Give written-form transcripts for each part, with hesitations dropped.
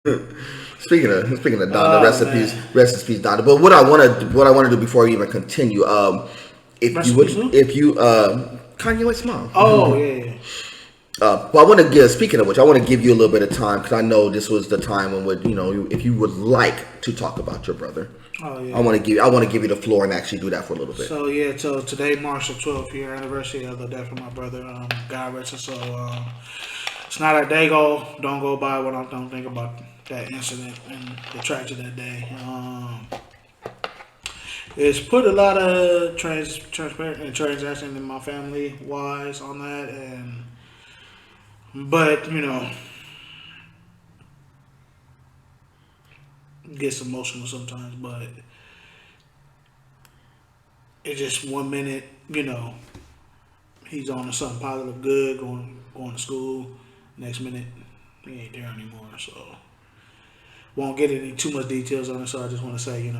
Speaking of Donna, rest in peace, Donna. But what I want to do before we even continue, if you Kanye West's mom. Oh yeah. Well, I want to give. Speaking of which, I want to give you a little bit of time because I know this was the time when if you would like to talk about your brother. Oh yeah. I want to give you the floor and actually do that for a little bit. So yeah, so today marks the 12th year anniversary of the death of my brother. God rest his soul. It's not a day don't go by when I don't think about that incident and the tragedy that day. It's put a lot of transparent and transaction in my family wise on that, but gets emotional sometimes. But it's just 1 minute, he's on to something positive, good, going to school. Next minute, he ain't there anymore. So won't get into too much details on it. So I just want to say,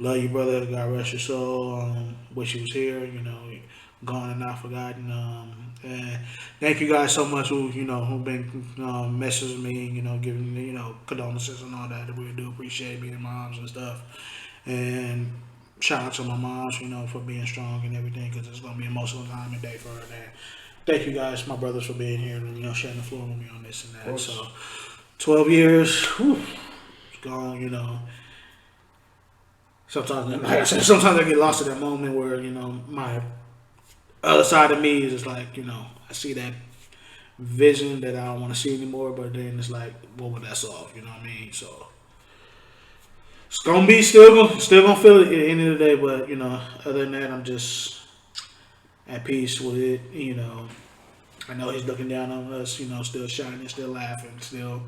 love you, brother. God rest your soul. Wish you was here. Gone and not forgotten. And thank you guys so much who've been messaging me. Giving me condolences and all that. I really do appreciate being moms and stuff. And shout out to my moms, for being strong and everything, because it's gonna be an emotional time and day for her. And thank you guys, my brothers, for being here and sharing the floor with me on this and that. So 12 years, it's gone. Sometimes I get lost in that moment where my other side of me is just like I see that vision that I don't want to see anymore, but then it's like, what would that solve? You know what I mean? So it's gonna be still gonna feel it at the end of the day, but other than that, I'm just at peace with it. I know he's looking down on us. Still shining, still laughing, still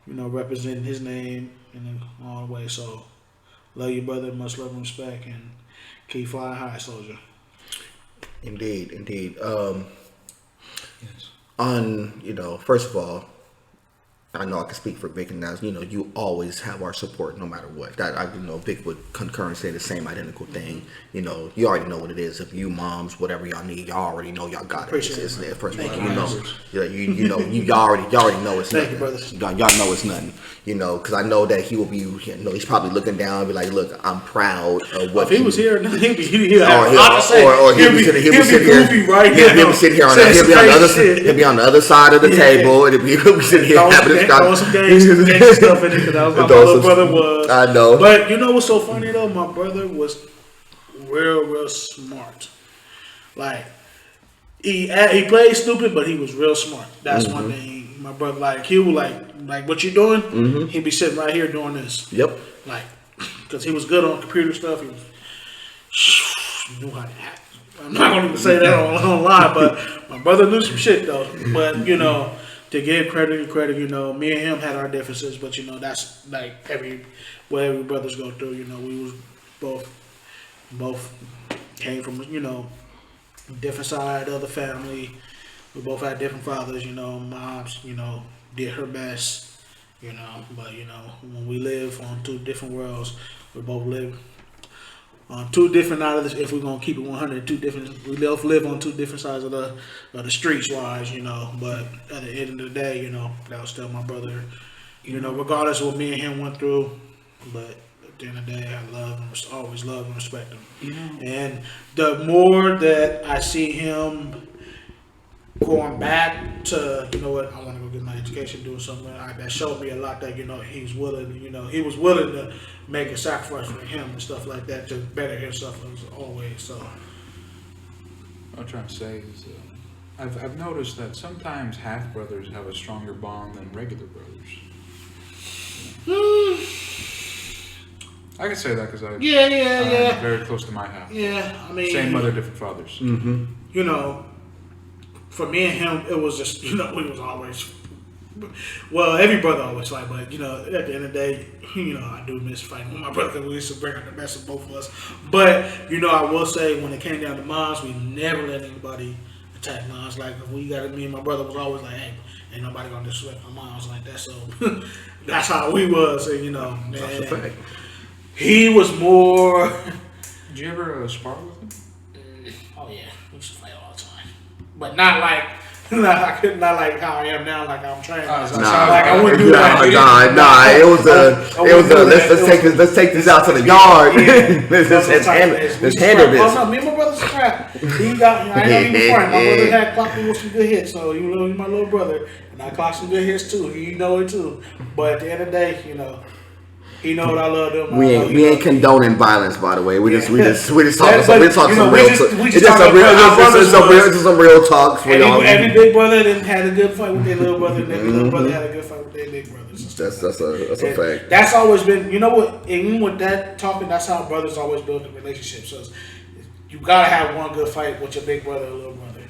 representing his name in all the way. So love you, brother. Much love and respect, and keep flying high, soldier. Indeed. Yes. First of all, I know I can speak for Vic and Naz. You always have our support no matter what. That Vic would concur and say the same identical thing. You already know what it is. If you moms, whatever y'all need, y'all already know y'all got it. It's first of all, y'all already know it's nothing. Y'all know it's nothing. Because I know that he will be. He's probably looking down and be like, "Look, I'm proud of what." If he was here, he'd be here. Or he'll be sitting here right here. He'll be sitting here on he'll be on the other side of the table, and he'll be sitting here having this conversation. Stuff in it because that was my little brother was. I know. But what's so funny though? My brother was real smart. Like he played stupid, but he was real smart. That's one thing. My brother, he was like what you doing? Mm-hmm. He'd be sitting right here doing this. Yep. Because he was good on computer stuff. He knew how to hack. I'm not gonna even say that online, but my brother knew some shit though. But to give credit, me and him had our differences, but that's like every brothers go through. We was both came from different side of the family. We both had different fathers. Moms did her best. But when we live on two different worlds, we both live on two different out of this. If we're gonna keep it 100, we both live on two different sides of the streets wise, But at the end of the day, that was still my brother. Regardless of what me and him went through, but at the end of the day, I always love and respect him. And the more that I see him going back to, I want to go get my education, doing something that showed me a lot that he's willing. He was willing to make a sacrifice for him and stuff like that to better himself as always. So What I'm trying to say is, I've noticed that sometimes half brothers have a stronger bond than regular brothers. I can say that because I'm very close to my half. Yeah, I mean, same mother, different fathers. Mm-hmm. For me and him, it was just we was always. Well, every brother always fight, but at the end of the day, I do miss fighting with my brother because we used to bring out the best of both of us. But I will say when it came down to moms, we never let anybody attack moms. Like me and my brother was always like, hey, ain't nobody gonna disrespect my moms like that. So that's how we was. And, man, that's a fact. He was more. Did you ever spar with him? Oh yeah, we used to fight all the time, but not like I couldn't, not like how I am now, like I'm trained. Nah, like I wouldn't do that. Nah. It was let's take this out to the yard. Let's handle this. Oh no, me and my brother scrap. He got. I ain't even front. My brother had clocked me with some good hits, so you know he's my little brother, and I clocked some good hits too. He know it too. But at the end of the day, you know. He know what I love them. We ain't condoning violence, by the way. We just talking some real talk. It's some real talks. Every big brother didn't had a good fight with their little brother, and every little brother had a good fight with their big brothers. That's a fact. That's always been, you know what? Even with that talking, that's how brothers always build a relationship. So you gotta have one good fight with your big brother or little brother.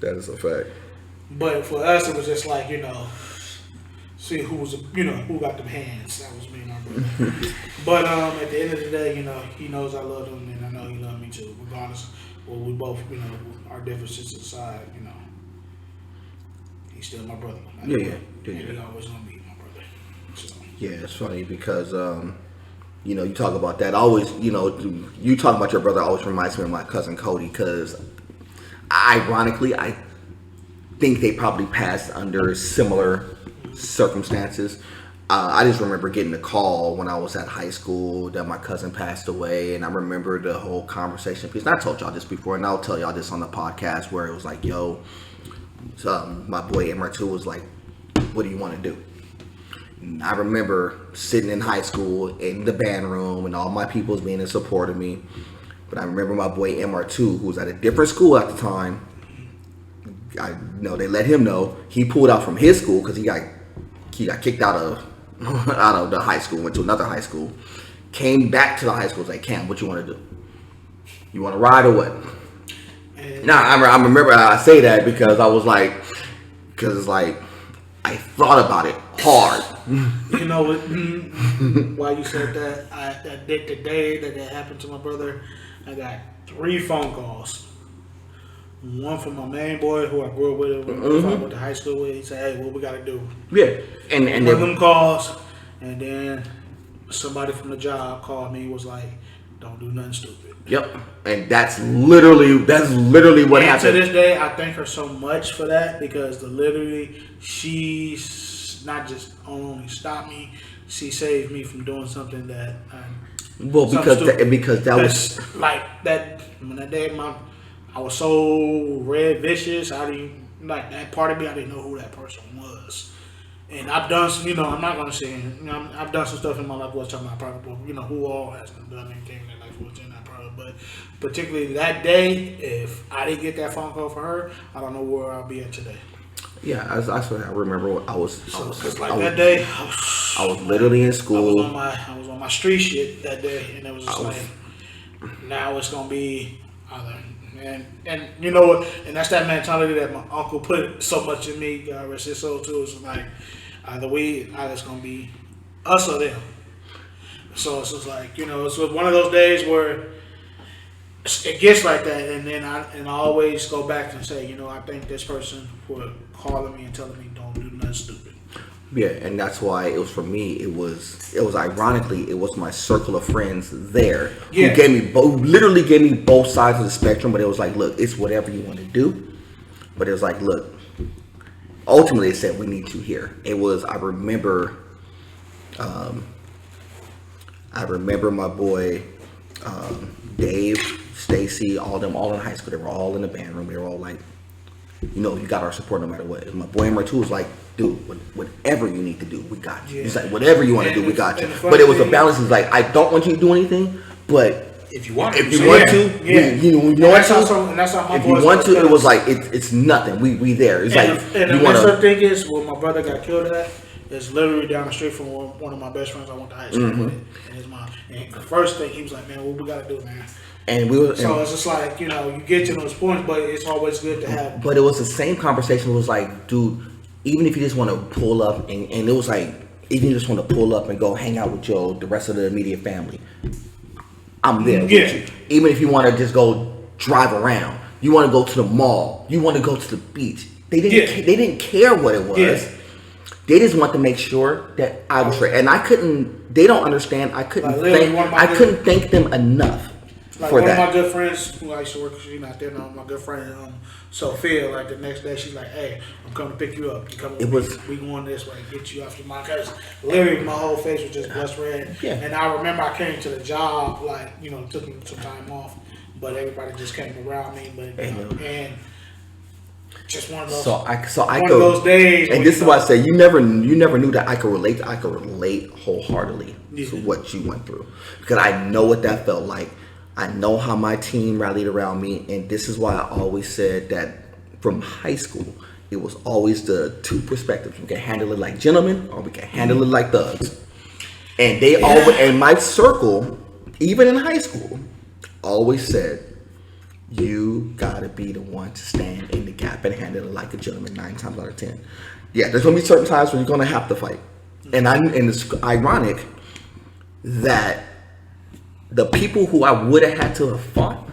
That is a fact. But for us, it was just like, you know, see who was, you know, who got them hands. That was me and my brother. But at the end of the day, you know, he knows I love him, and I know he loves me too. Regardless, well, we both, you know, our differences aside, you know, he's still my brother. And he always gonna be my brother. So. Yeah, it's funny because you know, you talk about that. Always, you know, you talk about your brother always reminds me of my cousin Cody because, ironically, I think they probably passed under similar circumstances. I just remember getting a call when I was at high school that my cousin passed away, and I remember the whole conversation piece. And I told y'all this before, and I'll tell y'all this on the podcast where it was like, yo, my boy MR2 was like, what do you want to do? And I remember sitting in high school in the band room and all my peoples being in support of me. But I remember my boy MR2, who was at a different school at the time. I know they let him know he pulled out from his school because he got kicked out of the high school, went to another high school, came back to the high school, was like, Cam, what you want to do? You want to ride or what? Now I remember I say that because I was like, it's like I thought about it hard. You know what? Why you said that? The day that happened to my brother, I got 3 phone calls. One from my main boy who I grew up with, I went to high school with. He said, "Hey, what we gotta do?" Yeah, and one of them calls, and then somebody from the job called me. Was like, "Don't do nothing stupid." Yep, and that's literally what happened. To this day, I thank her so much for that because she's not just only stopped me, she saved me from doing something that. Because that was like that when that day I was so red vicious. I didn't like that part of me. I didn't know who that person was, and I've done some. You know, I'm not gonna say. You know, I've done some stuff in my life. Was talking about probably. You know, who all has done anything in their life was in that problem. But particularly that day, if I didn't get that phone call for her, I don't know where I'll be at today. Yeah, I remember I was that day. I was literally in school. I was on my street shit that day, and it was just like, now it's gonna be either. And you know what? And that's that mentality that my uncle put so much in me. God rest his soul too. It's like either it's gonna be us or them. So it's just like, you know, it's one of those days where it gets like that, and then I always go back and say, you know, I thank this person for calling me and telling me don't do nothing stupid. Yeah, and that's why it was for me. It was ironically, it was my circle of friends there who literally gave me both sides of the spectrum. But it was like, look, it's whatever you want to do. But it was like, look, ultimately, it said we need you here. It was. I remember my boy Dave, Stacy, all in high school. They were all in the band room. They were all like, you know, you got our support no matter what. And my boy MR2 was like, dude, whatever you need to do, we got you. Yeah. He's like, whatever you want to do, we got you. But it was a balance. It's like, I don't want you to do anything, but if you want to, it was like, it's nothing. We there. It's like, and the messed up thing is, where my brother got killed at, it's literally down the street from one of my best friends I went to high school with, and his mom. And the first thing he was like, man, what we got to do, man? So it's just like, you know, you get to those points, but it's always good to have. But it was the same conversation. It was like, dude, even if you just want to pull up, and it was like, even if you just want to pull up and go hang out with the rest of the immediate family, I'm there with you. Even if you want to just go drive around, you want to go to the mall, you want to go to the beach. They didn't care what it was. Yeah. They just want to make sure that I was right. And I couldn't. They don't understand. I couldn't thank them enough Like for one that. of my good friends who I used to work with, she's not there now. My good friend Sophia. Like the next day, she's like, "Hey, I'm coming to pick you up. You coming? We going this way. Get you off your mind." Cause literally, my whole face was just blood red. Yeah. And I remember I came to the job like took me some time off, but everybody just came around me. But and just one of those. So I one go, of those days. and this is why I say you never knew that I could relate. I could relate wholeheartedly to what you went through because I know what that felt like. I know how my team rallied around me, and this is why I always said that from high school, it was always the two perspectives. We can handle it like gentlemen, or we can handle it like thugs. And they always, and my circle, even in high school, always said, you gotta be the one to stand in the gap and handle it like a gentleman 9 times out of 10. Yeah, there's gonna be certain times when you're gonna have to fight. And it's ironic that the people who I would have had to have fought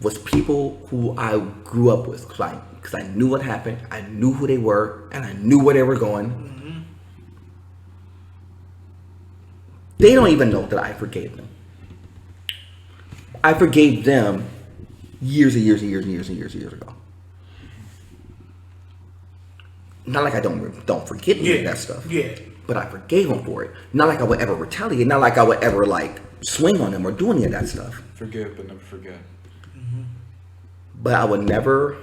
was people who I grew up with. Because I knew what happened, I knew who they were, and I knew where they were going. Mm-hmm. They don't even know that I forgave them. I forgave them years and years and years and years and years and years ago. Not like I don't forget any of that stuff. Yeah. But I forgave them for it. Not like I would ever retaliate. Not like I would ever swing on them or do any of that stuff. Forgive but never forget. Mm-hmm. But I would never.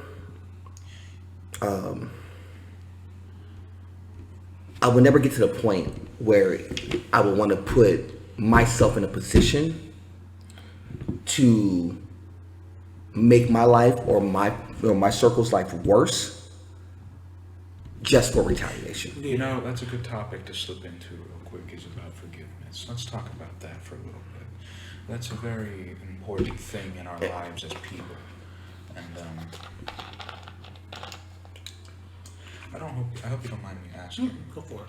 I would never get to the point where I would want to put myself in a position to make my life or my circle's life worse just for retaliation. You know, that's a good topic to slip into real quick, is about forgiveness. Let's talk about that for a little bit. That's a very important thing in our lives as people. And I hope you don't mind me asking. Go for it.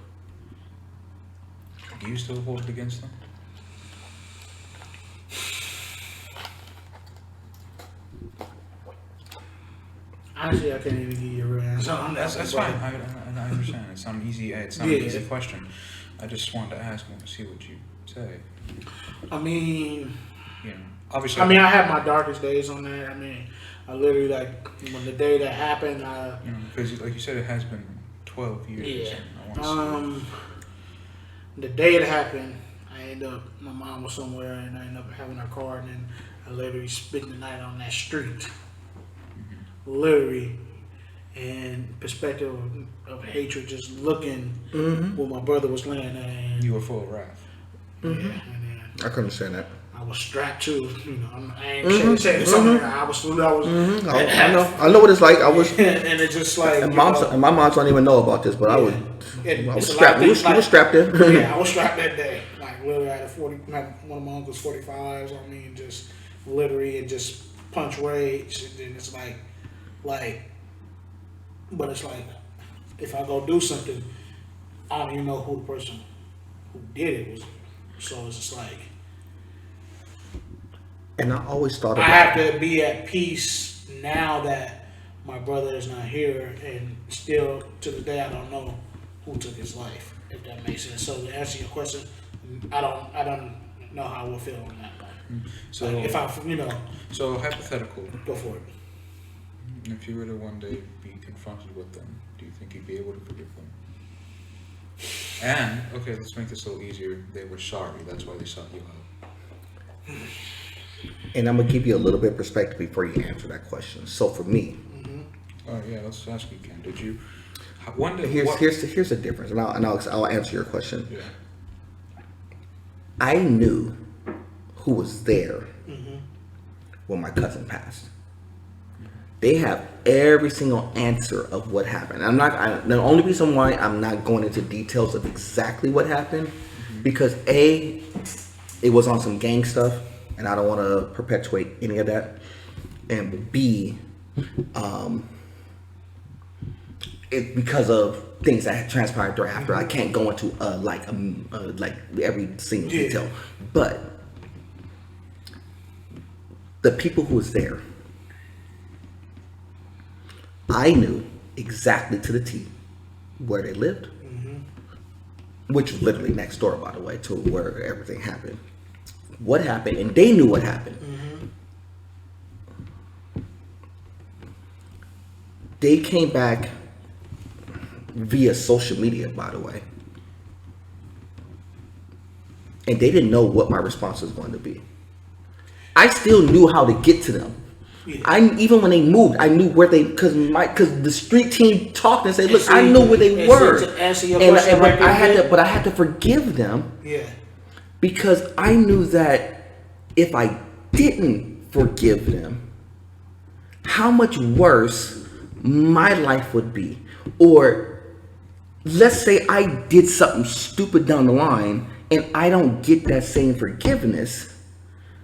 Do you still hold it against them? Honestly, I can't even give you a real answer on that. That's fine. I understand. It's not an easy question. I just wanted to ask and see what you say. I mean, obviously. I have my darkest days on that. I mean, I literally when the day that happened, because like you said, it has been 12 years. Yeah. The day it happened, my mom was somewhere, and I ended up having her car, and then I literally spent the night on that street. Literally, and perspective of hatred, just looking where my brother was laying at. And you were full of wrath. Yeah, I can understand that. I was strapped too. I ain't saying something. I was. I know what it's like. I was, and it's just like. And my moms don't even know about this, but I was strapped. We were strapped in. Yeah, I was strapped that day. Like literally, I had one of my uncle's 45s on me, and just literally, and just punch rage, and then it's like, but it's like, if I go do something, I don't even know who the person who did it was. So it's just like. And I always thought I have to be at peace now that my brother is not here, and still to the day I don't know who took his life. If that makes sense. So to answer your question, I don't know how I would feel on that one. So if I So hypothetical. Go for it. If you were to one day be confronted with them, do you think you'd be able to forgive them? And okay, let's make this a little easier. They were sorry. That's why they sought you out. And I'm gonna give you a little bit of perspective before you answer that question. So for me, oh yeah, let's ask you, Ken. Did you? One day. Here's the difference, and I'll answer your question. Yeah. I knew who was there when my cousin passed. They have every single answer of what happened. The only reason why I'm not going into details of exactly what happened, because A, it was on some gang stuff, and I don't want to perpetuate any of that. And B, it because of things that had transpired thereafter. I can't go into like every single detail, but the people who was there, I knew exactly to the T where they lived, which was literally next door, by the way, to where everything happened. What happened, and they knew what happened. They came back via social media, by the way. And they didn't know what my response was going to be. I still knew how to get to them. Yeah. Even when they moved, I knew where they, because the street team talked and said, "Look, I know where they were." To answer your question, but I had to forgive them. Yeah. Because I knew that if I didn't forgive them, how much worse my life would be. Or let's say I did something stupid down the line and I don't get that same forgiveness.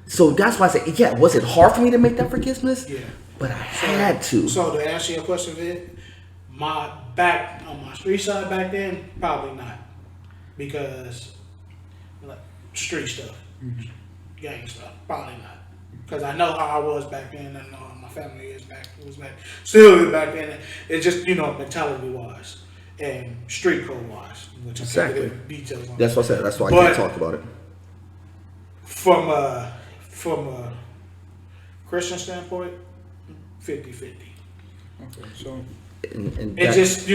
So that's why I said, yeah, was it hard for me to make that forgiveness? Yeah. But I had to. So to answer your question, Vid, on my street side back then, probably not. Because like street stuff, gang stuff, probably not. Because I know how I was back then, and my family still is back then. It's just, mentality wise and street code wise, which exactly. I can't get details on. That's what I said. That's why I can't talk about it. From a Christian standpoint, 50-50. Okay, so and it just,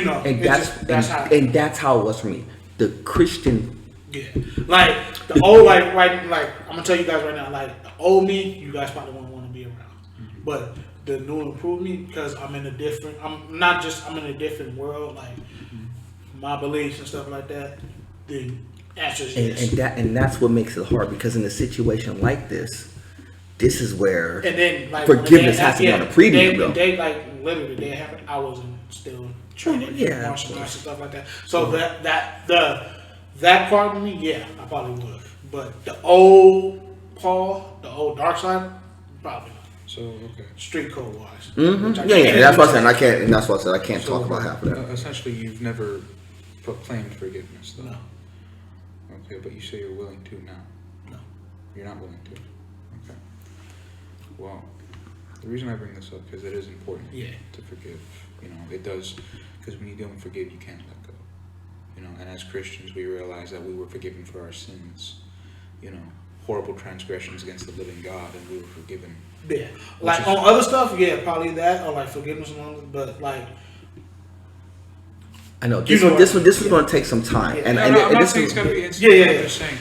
that's how it was for me. The Christian. Yeah, like the old, like I'm gonna tell you guys right now, like the old me, you guys probably won't want to be around. Mm-hmm. But the new and improved me, because I'm in a different world, like my beliefs and stuff like that. The answer is yes. And that's what makes it hard, because in a situation like this is where and then like forgiveness has to be on a premium. They like literally they happened. I wasn't still training martial arts and stuff like that. So that part of me, yeah, I probably would. But the old Paul, the old dark side, probably not. So okay, street code wise. Mm-hmm. Yeah. That's what I said. I can't. And that's what I said. I can't talk about half of that. Essentially, you've never proclaimed forgiveness, though. No. Okay, but you say you're willing to now. No, you're not willing to. Okay. Well, the reason I bring this up, because it is important. To forgive. It does, because when you don't forgive, you can't let go. And as Christians, we realize that we were forgiven for our sins. Horrible transgressions against the living God, and we were forgiven. Yeah, like on other stuff, yeah, probably that, or like forgiveness and all, but like. I know this is going to take some time, I'm not saying it's going to be instant. I'm just saying,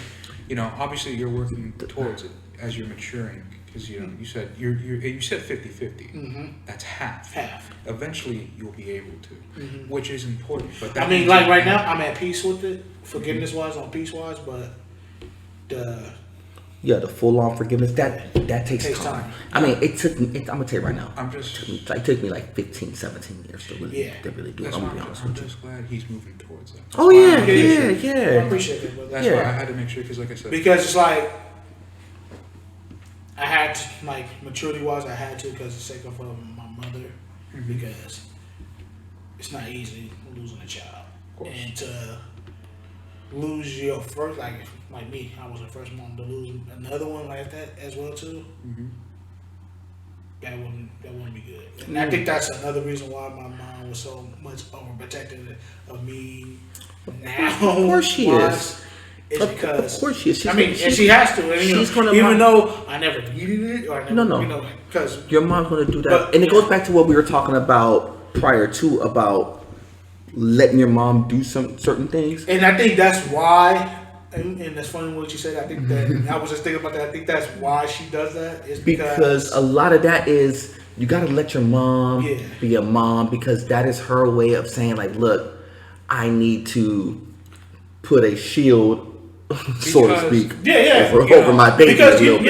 obviously you're working towards it as you're maturing, because you said you said 50-50. Mm-hmm. That's half. Eventually you'll be able to, which is important. But that like right now I'm at peace with it, forgiveness wise, on peace wise, but the full on forgiveness that takes time. I mean, it took me. I'm gonna tell you right now. It took me like 15, 17 years to really do it. I'm gonna be honest with you. I'm just glad he's moving towards that. Oh yeah. I appreciate that, brother. That's why I had to make sure, because like I said, because it's like I had to, like maturity wise, I had to, because of the sake of my mother, because it's not easy losing a child, and to lose your first, like me, I was the first mom to lose another one like that as well too. Mm-hmm. That wouldn't be good. And I think that's another reason why my mom was so much overprotective of me now. Of course she is. It's because of course she is. And she has to. And, even though I never needed it, or I never, because your mom's going to do that. And it goes back to what we were talking about prior to, about letting your mom do some certain things. And I think that's why. And that's funny what you said. I think that I was just thinking about that. I think that's why she does that. Is because a lot of that is, you got to let your mom be a mom, because that is her way of saying, like, look, I need to put a shield, so to speak, over my baby. Because and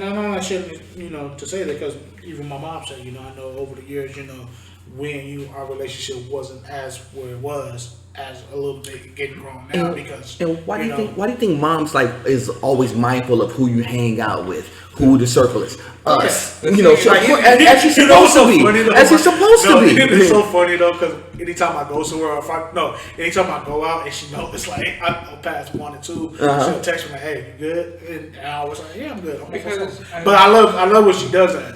I'm not sure, to say that, because even my mom said, I know over the years, when our relationship wasn't as where it was, as a little bit getting grown now, because why do you think moms is always mindful of who you hang out with, who the circle is? Us, as she's supposed to be. As she's supposed to be. It's so funny though, because anytime I go somewhere, anytime I go out and she knows it's like I'll pass 1 or 2, she'll text me like, "Hey, you good?" And I was like, "Yeah, I'm good." But I love what she does that.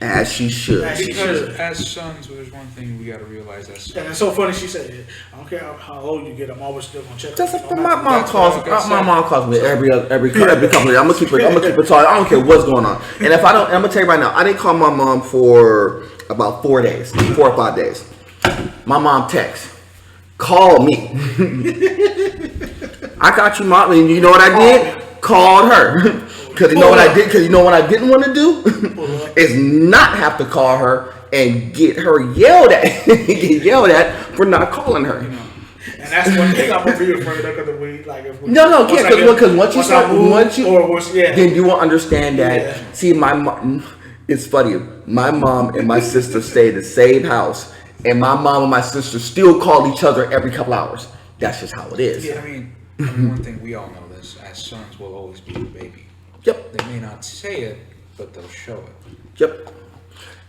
As she should. Because as sons, there's one thing we got to realize. And it's so funny. She said, "I don't care how old you get, I'm always still gonna check." My mom calls me every couple of days. I'm gonna keep it talking. I don't care what's going on. And if I don't, I'm gonna tell you right now, I didn't call my mom for about 4 or 5 days. My mom texts, call me. I got you, mom. And you know what I did? Called her. Because you know what I did? Because you know what I didn't want to do? Is not have to call her and get her yelled at for not calling her. And that's one thing I'm gonna be afraid of because we like if we, because once you then you will understand that. Yeah. See, my mom, it's funny. My mom and my sister stay in the same house, and my mom and my sister still call each other every couple hours. That's just how it is. Yeah, I mean, one thing we all know this: as sons will always be the baby. Yep. They may not say it, but they'll show it. Yep.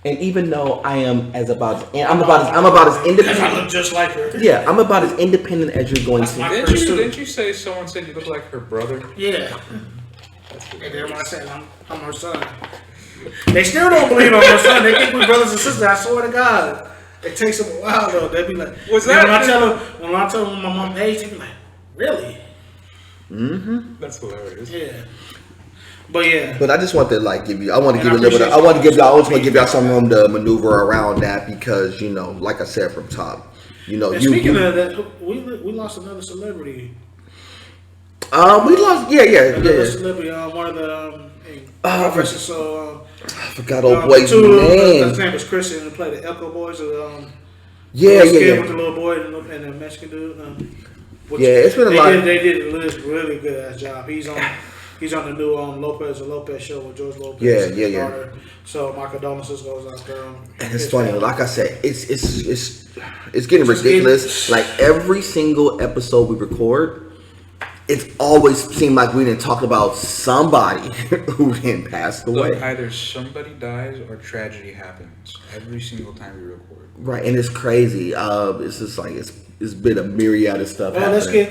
And even though I'm about as independent. I look just like her. Yeah, I'm about as independent as you're going to. Didn't you say someone said you look like her brother? Yeah. And then when I said I'm her son, they still don't believe I'm her son. They think we're brothers and sisters. I swear to God, it takes them a while though. They be like, "What's that?" When I tell them my mom age, they be like, "Really?" Mm-hmm. That's hilarious. Yeah. But yeah. But I just want to give you. I want to give you a little bit. I want to give y'all some room to maneuver around that because like I said from top, And speaking of that, we lost another celebrity. We lost. Another celebrity. One of the. I forgot old boy's name. His name was Christian, who played the Echo Boys. With the little boy and the Mexican dude. It's been a lot. They did a really good ass job. He's on the new Lopez show with George Lopez. Yeah. Daughter. So my condolences goes out there. And it's funny, like I said, it's getting ridiculous. Like every single episode we record, it's always seemed like we didn't talk about somebody who didn't pass away. Look, either somebody dies or tragedy happens every single time we record. Right, and it's crazy. It's just like it's been a myriad of stuff happening.